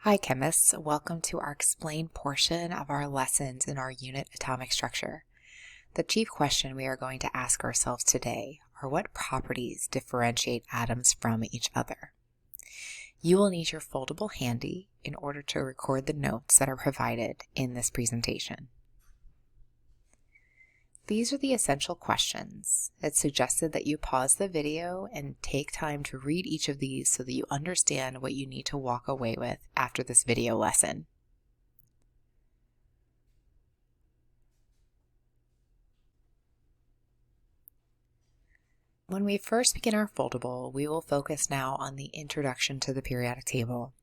Hi chemists, welcome to our explained portion of our lessons in our unit atomic structure. The chief question we are going to ask ourselves today are what properties differentiate atoms from each other. You will need your foldable handy in order to record the notes that are provided in this presentation. These are the essential questions. It's suggested that you pause the video and take time to read each of these so that you understand what you need to walk away with after this video lesson. When we first begin our foldable, we will focus now on the introduction to the periodic table.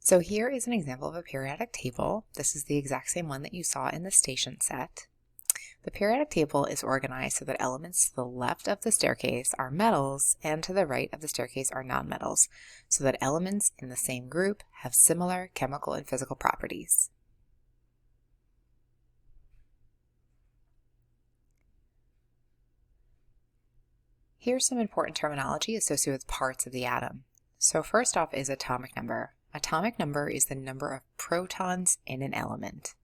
So here is an example of a periodic table. This is the exact same one that you saw in the station set. The periodic table is organized so that elements to the left of the staircase are metals and to the right of the staircase are nonmetals, so that elements in the same group have similar chemical and physical properties. Here's some important terminology associated with parts of the atom. So first off is atomic number. Atomic number is the number of protons in an element.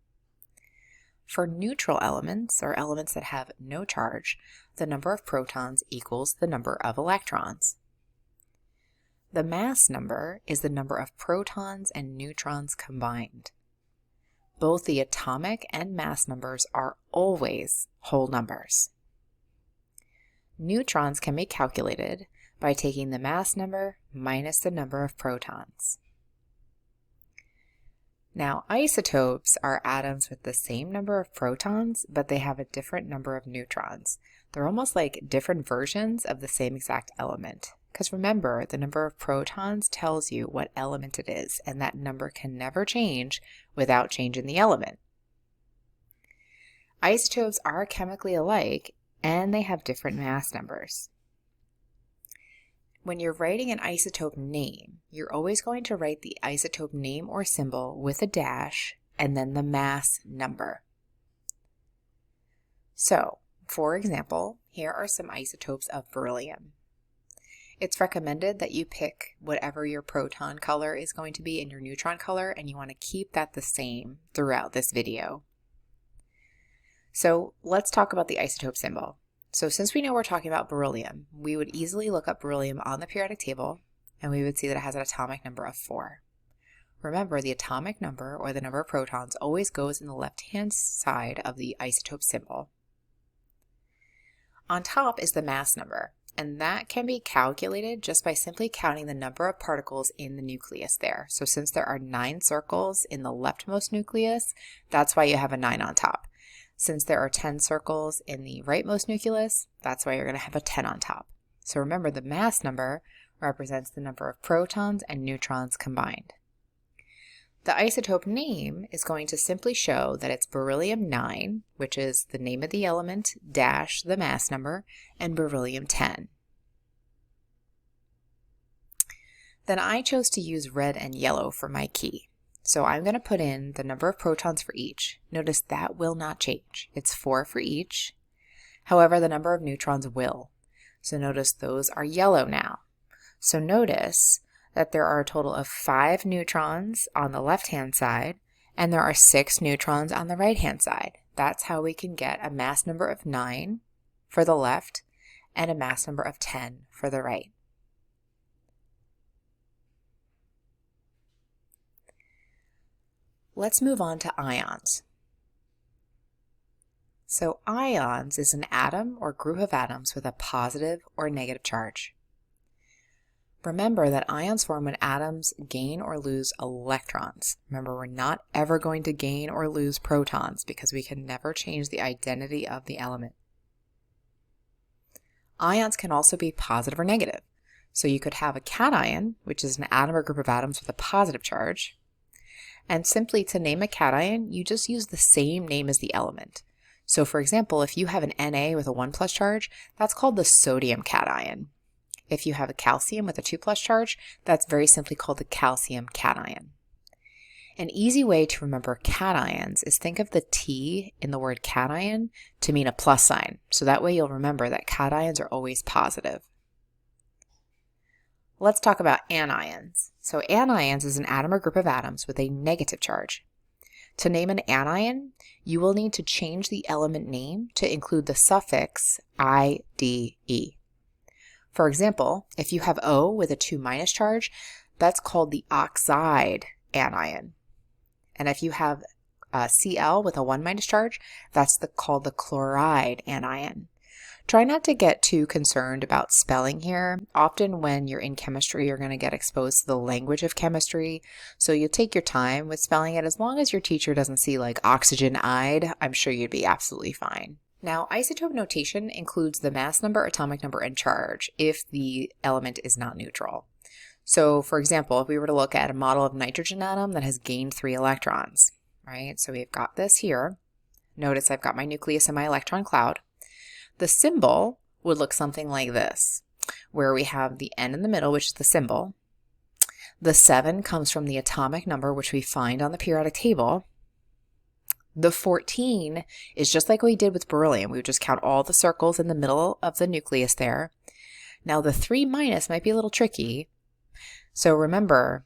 For neutral elements, or elements that have no charge, the number of protons equals the number of electrons. The mass number is the number of protons and neutrons combined. Both the atomic and mass numbers are always whole numbers. Neutrons can be calculated by taking the mass number minus the number of protons. Now, isotopes are atoms with the same number of protons, but they have a different number of neutrons. They're almost like different versions of the same exact element. Because remember, the number of protons tells you what element it is, and that number can never change without changing the element. Isotopes are chemically alike, and they have different mass numbers. When you're writing an isotope name, you're always going to write the isotope name or symbol with a dash and then the mass number. So, for example, here are some isotopes of beryllium. It's recommended that you pick whatever your proton color is going to be and your neutron color, and you want to keep that the same throughout this video. So let's talk about the isotope symbol. So since we know we're talking about beryllium, we would easily look up beryllium on the periodic table, and we would see that it has an atomic number of 4. Remember, the atomic number, or the number of protons, always goes in the left-hand side of the isotope symbol. On top is the mass number, and that can be calculated just by simply counting the number of particles in the nucleus there. So since there are 9 circles in the leftmost nucleus, that's why you have a 9 on top. Since there are 10 circles in the rightmost nucleus, that's why you're going to have a 10 on top. So remember, the mass number represents the number of protons and neutrons combined. The isotope name is going to simply show that it's beryllium-9, which is the name of the element, dash the mass number, and beryllium-10. Then I chose to use red and yellow for my key. So I'm going to put in the number of protons for each. Notice that will not change. It's 4 for each. However, the number of neutrons will. So notice those are yellow now. So notice that there are a total of 5 neutrons on the left-hand side, and there are 6 neutrons on the right-hand side. That's how we can get a mass number of 9 for the left and a mass number of 10 for the right. Let's move on to ions. So ions is an atom or group of atoms with a positive or negative charge. Remember that ions form when atoms gain or lose electrons. Remember, we're not ever going to gain or lose protons because we can never change the identity of the element. Ions can also be positive or negative. So you could have a cation, which is an atom or group of atoms with a positive charge. And simply to name a cation, you just use the same name as the element. So for example, if you have an Na with a 1+ charge, that's called the sodium cation. If you have a calcium with a 2+ charge, that's very simply called the calcium cation. An easy way to remember cations is think of the T in the word cation to mean a plus sign. So that way you'll remember that cations are always positive. Let's talk about anions. So anions is an atom or group of atoms with a negative charge. To name an anion, you will need to change the element name to include the suffix IDE. For example, if you have O with a 2- charge, that's called the oxide anion. And if you have Cl with a 1- charge, that's called the chloride anion. Try not to get too concerned about spelling here. Often when you're in chemistry, you're going to get exposed to the language of chemistry. So you take your time with spelling it. As long as your teacher doesn't see like oxygen-ide, I'm sure you'd be absolutely fine. Now, isotope notation includes the mass number, atomic number, and charge if the element is not neutral. So for example, if we were to look at a model of nitrogen atom that has gained 3 electrons, right? So we've got this here. Notice I've got my nucleus and my electron cloud. The symbol would look something like this, where we have the N in the middle, which is the symbol. The 7 comes from the atomic number, which we find on the periodic table. The 14 is just like we did with beryllium. We would just count all the circles in the middle of the nucleus there. Now the 3- might be a little tricky. So remember,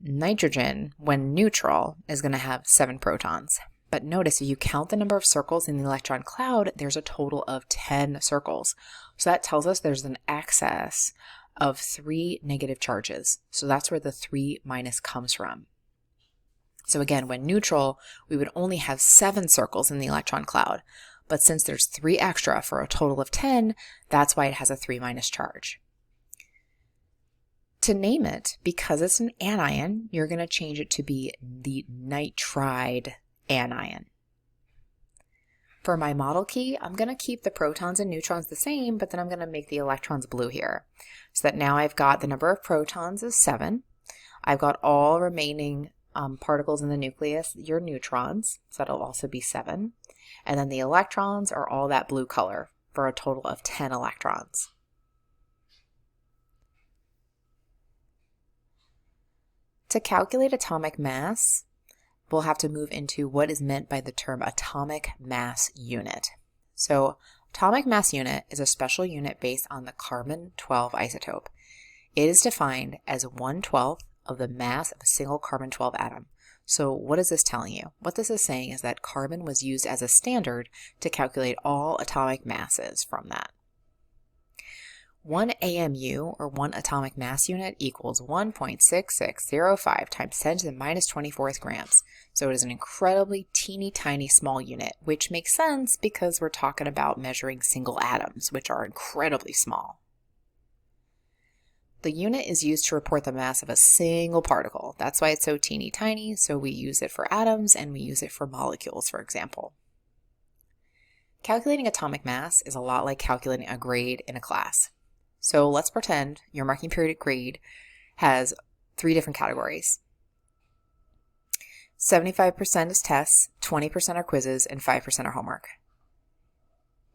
nitrogen, when neutral, is going to have 7 protons. But notice if you count the number of circles in the electron cloud, there's a total of 10 circles. So that tells us there's an excess of 3 negative charges. So that's where the 3- comes from. So again, when neutral, we would only have 7 circles in the electron cloud. But since there's 3 extra for a total of 10, that's why it has a 3- charge. To name it, because it's an anion, you're going to change it to be the nitride anion. For my model key, I'm going to keep the protons and neutrons the same, but then I'm going to make the electrons blue here. So that now I've got the number of protons is 7. I've got all remaining particles in the nucleus, your neutrons, so that'll also be 7. And then the electrons are all that blue color for a total of 10 electrons. To calculate atomic mass, we'll have to move into what is meant by the term atomic mass unit. So atomic mass unit is a special unit based on the carbon-12 isotope. It is defined as 1/12 of the mass of a single carbon-12 atom. So what is this telling you? What this is saying is that carbon was used as a standard to calculate all atomic masses from that. 1 AMU, or 1 atomic mass unit, equals 1.6605 times 10 to the minus 24th grams. So it is an incredibly teeny tiny small unit, which makes sense because we're talking about measuring single atoms, which are incredibly small. The unit is used to report the mass of a single particle. That's why it's so teeny tiny, so we use it for atoms and we use it for molecules, for example. Calculating atomic mass is a lot like calculating a grade in a class. So let's pretend your marking period grade has 3 different categories. 75% is tests, 20% are quizzes, and 5% are homework.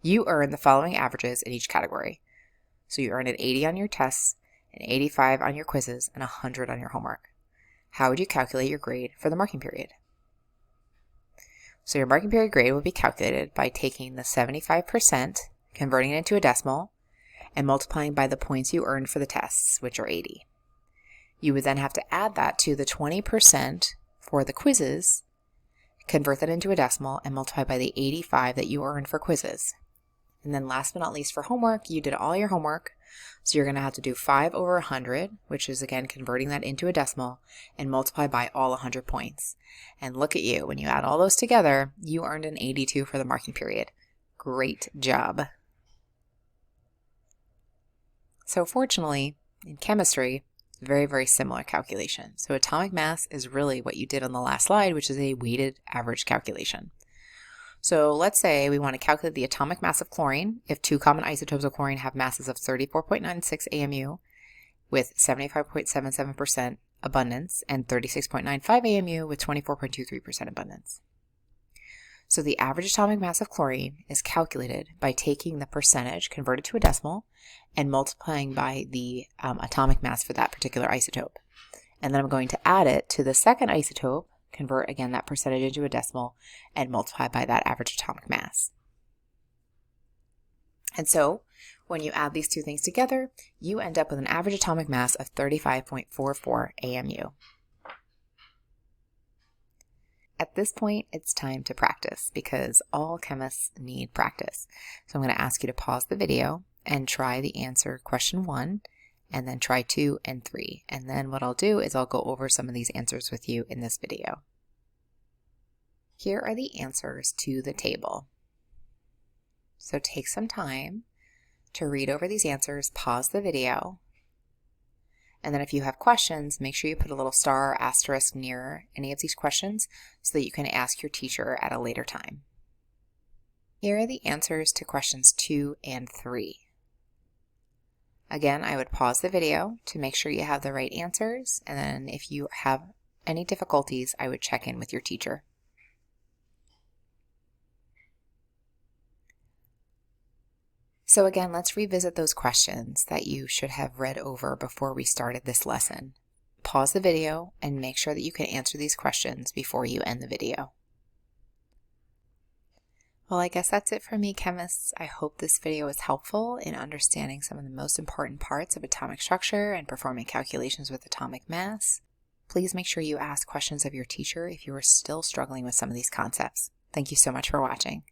You earn the following averages in each category. So you earn an 80 on your tests, an 85 on your quizzes, and 100 on your homework. How would you calculate your grade for the marking period? So your marking period grade will be calculated by taking the 75%, converting it into a decimal, and multiplying by the points you earned for the tests, which are 80. You would then have to add that to the 20% for the quizzes, convert that into a decimal, and multiply by the 85 that you earned for quizzes. And then last but not least for homework, you did all your homework, so you're going to have to do 5 over 100, which is again converting that into a decimal, and multiply by all 100 points. And look at you, when you add all those together, you earned an 82 for the marking period. Great job. So fortunately, in chemistry, it's very, very similar calculation. So atomic mass is really what you did on the last slide, which is a weighted average calculation. So let's say we want to calculate the atomic mass of chlorine if 2 common isotopes of chlorine have masses of 34.96 AMU with 75.77% abundance and 36.95 AMU with 24.23% abundance. So the average atomic mass of chlorine is calculated by taking the percentage converted to a decimal and multiplying by the atomic mass for that particular isotope. And then I'm going to add it to the second isotope, convert again that percentage into a decimal, and multiply by that average atomic mass. And so When you add these two things together, you end up with an average atomic mass of 35.44 AMU. At this point, it's time to practice because all chemists need practice. So I'm going to ask you to pause the video and try the answer question 1, and then try 2 and 3. And then what I'll do is I'll go over some of these answers with you in this video. Here are the answers to the table. So take some time to read over these answers, pause the video, and then if you have questions, make sure you put a little star or asterisk near any of these questions so that you can ask your teacher at a later time. Here are the answers to questions 2 and 3. Again, I would pause the video to make sure you have the right answers, and then if you have any difficulties, I would check in with your teacher. So again, let's revisit those questions that you should have read over before we started this lesson. Pause the video and make sure that you can answer these questions before you end the video. Well, I guess that's it for me, chemists. I hope this video was helpful in understanding some of the most important parts of atomic structure and performing calculations with atomic mass. Please make sure you ask questions of your teacher if you are still struggling with some of these concepts. Thank you so much for watching.